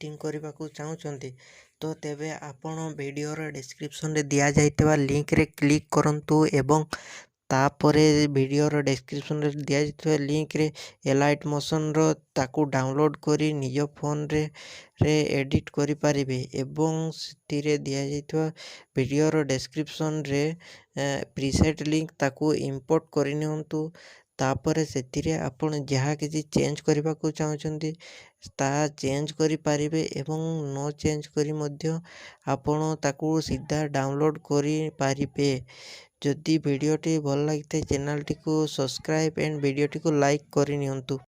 Editing କରିବାକୁ ଚାହୁଁଛନ୍ତି ତ ତେବେ ଆପଣ ଭିଡ଼ିଓର ଡେସ୍କ୍ରିପସନ୍ରେ ଦିଆଯାଇଥିବା ଲିଙ୍କରେ କ୍ଲିକ୍ କରନ୍ତୁ ଏବଂ ତାପରେ ଭିଡ଼ିଓର ଡେସ୍କ୍ରିପସନ୍ରେ ଦିଆଯାଇଥିବା ଲିଙ୍କରେ ଏଲାଇଟ୍ ମୋସନ୍ର ତାକୁ ଡାଉନଲୋଡ଼୍ କରି ନିଜ ଫୋନ୍ରେ ଏଡ଼ିଟ୍ କରିପାରିବେ ଏବଂ ସେଥିରେ ଦିଆଯାଇଥିବା ଭିଡ଼ିଓର ଡେସ୍କ୍ରିପସନ୍ରେ ପ୍ରିସେଟ୍ ଲିଙ୍କ ତାକୁ ଇମ୍ପୋର୍ଟ କରିନିଅନ୍ତୁ। ତାପରେ ସେଥିରେ ଆପଣ ଯାହା କିଛି ଚେଞ୍ଜ କରିବାକୁ ଚାହୁଁଛନ୍ତି ତାହା ଚେଞ୍ଜ କରିପାରିବେ ଏବଂ ନ ଚେଞ୍ଜ କରି ମଧ୍ୟ ଆପଣ ତାକୁ ସିଧା ଡାଉନଲୋଡ଼୍ କରିପାରିବେ। ଯଦି ଭିଡ଼ିଓଟି ଭଲ ଲାଗିଥାଏ ଚ୍ୟାନେଲଟିକୁ ସବସ୍କ୍ରାଇବ୍ ଆଣ୍ଡ ଭିଡ଼ିଓଟିକୁ ଲାଇକ୍ କରିନିଅନ୍ତୁ।